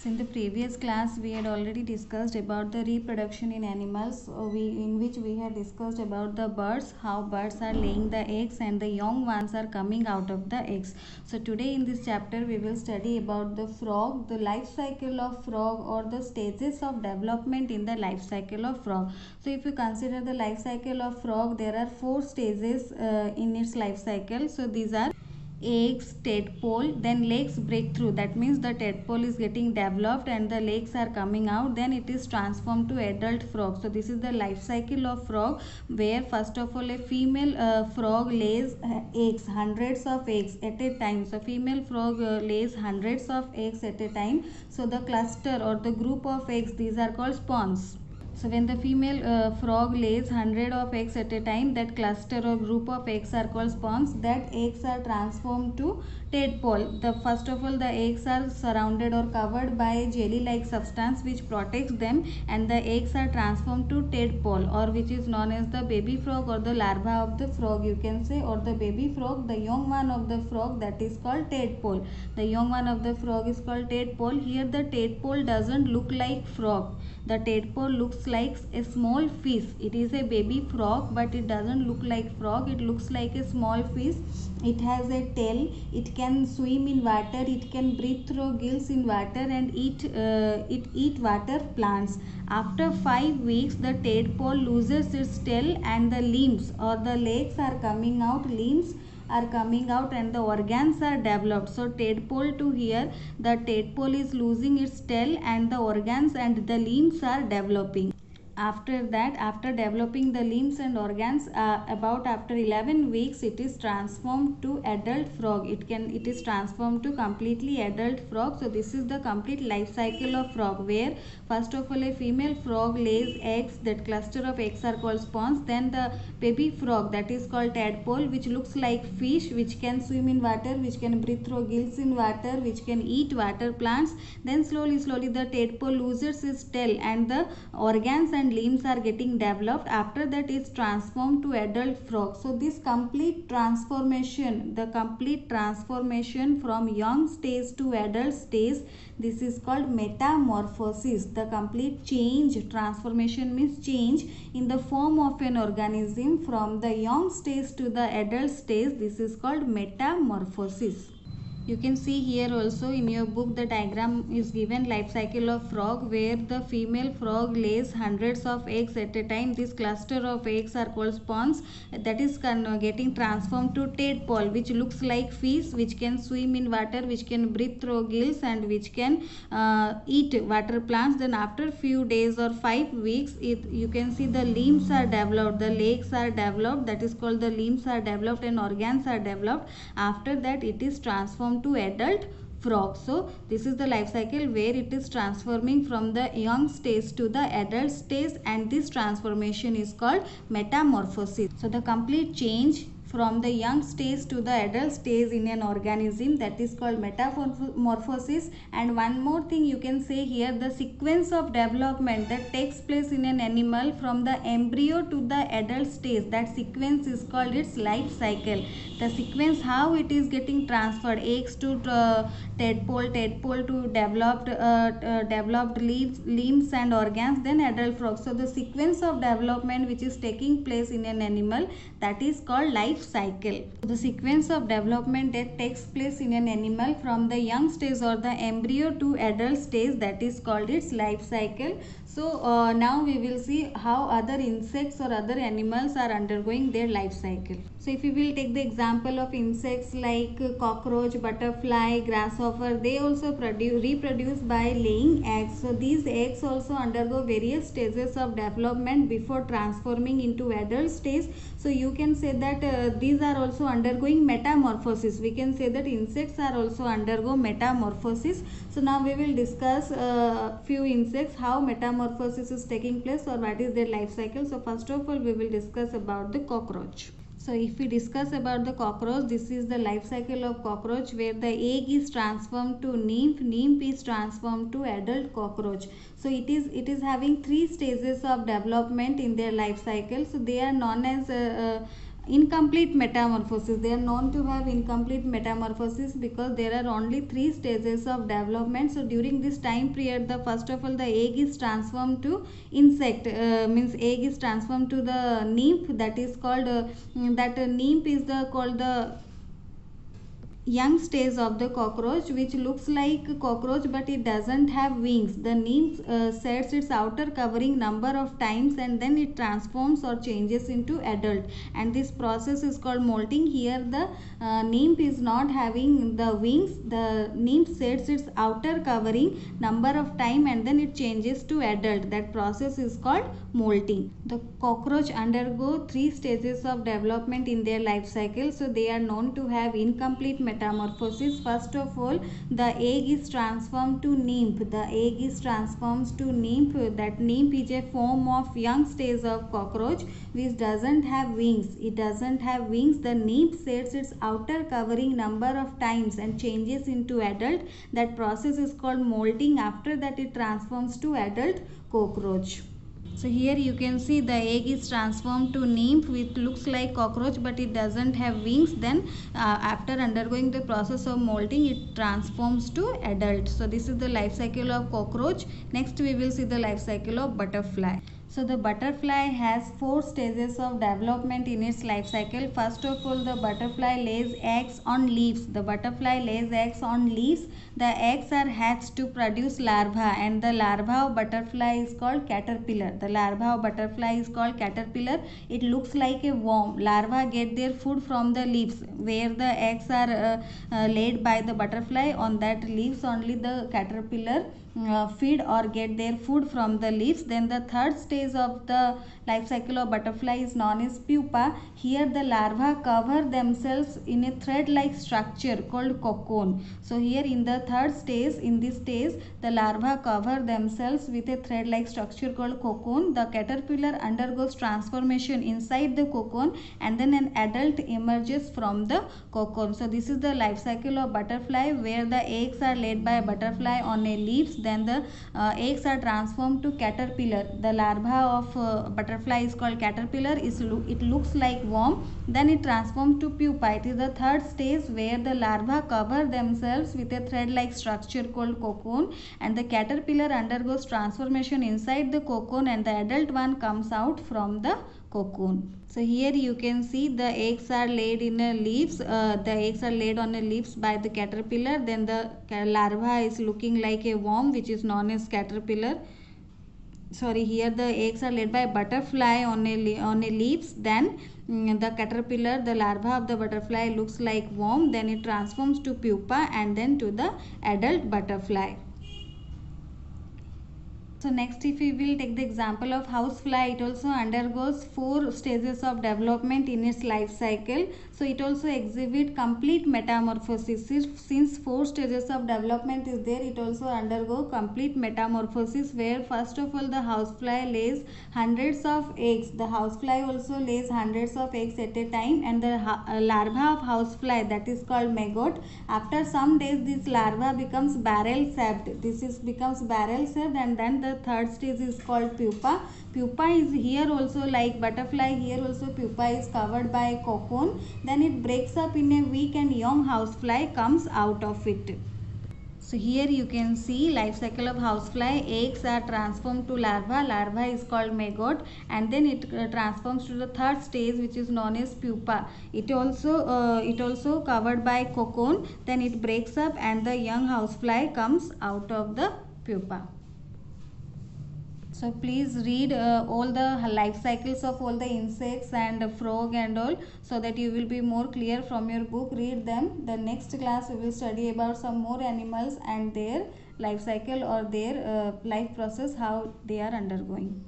So in the previous class we had already discussed about the reproduction in animals, in which we had discussed about the birds, how birds are laying the eggs and the young ones are coming out of the eggs. So today in this chapter we will study about the frog, the life cycle of frog, or the stages of development in the life cycle of frog. So if you consider the life cycle of frog, there are 4 stages in its life cycle. So these are eggs, tadpole, then legs break through. That means the tadpole is getting developed and the legs are coming out. Then it is transformed to adult frog. So this is the life cycle of frog, where first of all a female frog lays eggs, hundreds of eggs at a time. So female frog lays hundreds of eggs at a time. So the cluster or the group of eggs, these are called spawns. So when the female frog lays 100 of eggs at a time, that cluster or group of eggs are called spawns. That eggs are transformed to tadpole. The first of all, the eggs are surrounded or covered by a jelly-like substance which protects them, and the eggs are transformed to tadpole, or which is known as the baby frog or the larva of the frog, you can say, or the baby frog, the young one of the frog, that is called tadpole. The young one of the frog is called tadpole. Here the tadpole doesn't look like frog. The tadpole looks like a small fish. It is a baby frog, but it doesn't look like frog. It looks like a small fish. It has a tail. It can swim in water. It can breathe through gills in water, and eat water plants. After 5 weeks, the tadpole loses its tail and the limbs or the legs are coming out. Limbs are coming out and the organs are developed. So tadpole to here, the tadpole is losing its tail and the organs and the limbs are developing. After that, after developing the limbs and organs, about after 11 weeks, it is transformed to adult frog. It is transformed to completely adult frog. So this is the complete life cycle of frog, where first of all a female frog lays eggs. That cluster of eggs are called spawns. Then the baby frog, that is called tadpole, which looks like fish, which can swim in water, which can breathe through gills in water, which can eat water plants. Then slowly the tadpole loses its tail and the organs and limbs are getting developed. After that, it's transformed to adult frog. So this complete transformation, the complete transformation from young stage to adult stage, this is called metamorphosis. The complete change, transformation means change in the form of an organism from the young stage to the adult stage. This is called metamorphosis. You can see here also in your book the diagram is given, life cycle of frog, where the female frog lays hundreds of eggs at a time. This cluster of eggs are called spawns. That is getting transformed to tadpole, which looks like fish, which can swim in water, which can breathe through gills, and which can eat water plants. Then after few days or 5 weeks, you can see the limbs are developed, the legs are developed. That is called the limbs are developed and organs are developed. After that, it is transformed to adult frog. So this is the life cycle where it is transforming from the young stage to the adult stage, and this transformation is called metamorphosis. So the complete change from the young stage to the adult stage in an organism, that is called metamorphosis. And one more thing you can say here, the sequence of development that takes place in an animal from the embryo to the adult stage, that sequence is called its life cycle. The sequence, how it is getting transferred, eggs to tadpole, tadpole to developed limbs and organs, then adult frog. So the sequence of development which is taking place in an animal, that is called life cycle. The sequence of development that takes place in an animal from the young stage or the embryo to adult stage, that is called its life cycle. So now we will see how other insects or other animals are undergoing their life cycle. So if we will take the example of insects like cockroach, butterfly, grasshopper, they also reproduce by laying eggs. So these eggs also undergo various stages of development before transforming into adult stage. So you can say that these are also undergoing metamorphosis. We can say that insects are also undergo metamorphosis. So now we will discuss few insects, how metamorphosis is taking place or what is their life cycle. So first of all, we will discuss about the cockroach. So if we discuss about the cockroach, this is the life cycle of cockroach, where the egg is transformed to nymph, nymph is transformed to adult cockroach. So it is having 3 stages of development in their life cycle. So they are known as incomplete metamorphosis. They are known to have incomplete metamorphosis because there are only 3 stages of development. So during this time period, the first of all the egg is transformed to insect, means egg is transformed to the nymph, that is called nymph is the called the young stage of the cockroach, which looks like cockroach but it doesn't have wings. The nymph sheds its outer covering number of times and then it transforms or changes into adult, and this process is called molting. Here the nymph is not having the wings. The nymph sheds its outer covering number of time and then it changes to adult. That process is called molting. The cockroach undergo 3 stages of development in their life cycle. So they are known to have incomplete metamorphosis. First of all, the egg is transformed to nymph. The egg is transformed to nymph. That nymph is a form of young stage of cockroach which doesn't have wings. It doesn't have wings. The nymph sheds its outer covering number of times and changes into adult. That process is called molting. After that it transforms to adult cockroach. So here you can see the egg is transformed to nymph, which looks like cockroach but it doesn't have wings. Then after undergoing the process of molting, it transforms to adult. So this is the life cycle of cockroach. Next we will see the life cycle of butterfly. So the butterfly has 4 stages of development in its life cycle. First of all, the butterfly lays eggs on leaves. The butterfly lays eggs on leaves. The eggs are hatched to produce larvae, and the larva of butterfly is called caterpillar. The larva of butterfly is called caterpillar. It looks like a worm. Larvae get their food from the leaves where the eggs are laid by the butterfly. On that leaves only the caterpillar feed or get their food from the leaves. Then the third stage of the life cycle of butterfly is known as pupa. Here the larvae cover themselves in a thread like structure called cocoon. So here in the third stage, in this stage, the larvae cover themselves with a thread like structure called cocoon. The caterpillar undergoes transformation inside the cocoon and then an adult emerges from the cocoon. So this is the life cycle of butterfly, where the eggs are laid by a butterfly on a leaves. Then the eggs are transformed to caterpillar. The larva of butterfly is called caterpillar. It looks like worm. Then it transforms to pupa. It is the third stage where the larvae cover themselves with a thread like structure called cocoon, and the caterpillar undergoes transformation inside the cocoon and the adult one comes out from the cocoon. So here you can see the eggs are laid in a leaves. The eggs are laid on a leaves by the caterpillar. Then the larva is looking like a worm, which is known as caterpillar. Sorry, here the eggs are laid by butterfly on a leaves. Then the caterpillar, the larva of the butterfly looks like worm. Then it transforms to pupa and then to the adult butterfly. So next, if we will take the example of housefly, it also undergoes 4 stages of development in its life cycle. So it also exhibits complete metamorphosis. Since 4 stages of development is there, it also undergo complete metamorphosis, where first of all the housefly lays hundreds of eggs. The housefly also lays hundreds of eggs at a time, and the larva of housefly, that is called maggot. After some days, this larva becomes barrel shaped. Becomes barrel shaped, and then the third stage is called pupa. Pupa is here also like butterfly. Here also pupa is covered by cocoon. Then it breaks up in a week and young housefly comes out of it. So here you can see life cycle of housefly. Eggs are transformed to larva. Larva is called maggot, and then it transforms to the third stage, which is known as pupa. It also covered by cocoon. Then it breaks up and the young housefly comes out of the pupa. So please read all the life cycles of all the insects and frog and all, so that you will be more clear from your book. Read them. The next class we will study about some more animals and their life cycle or their life process, how they are undergoing.